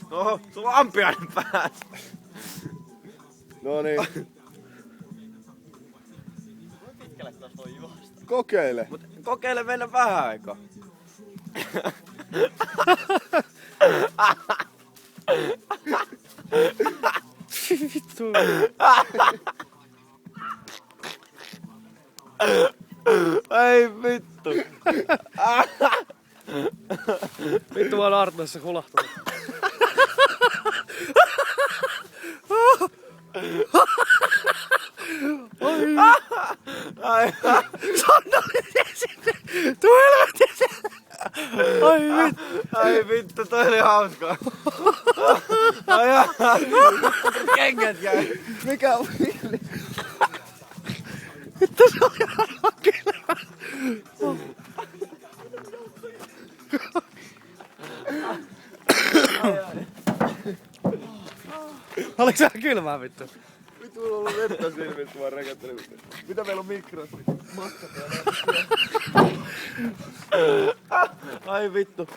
No, sulla on ampiainen päässä. No niin. Pitkälle taas voi juosta. Kokeile. Mut kokeile mennä vähän aikaa. Vittu. Ei vittu. Vittu mä oon Artnoissa kulahtanut. Ai, Tuu helvetti! Ai vittu. ai vittu, toi oli hauskaa. Ai, kengät jäi. Mikä on fiilis? Vittu se oli aivan kylmä. Oliks vähän kylmää vittu? Vittu, mulla on ollut vettä silmissä, kun mä rekattelin. Mitä meillä on mikrossa? Ai vittu.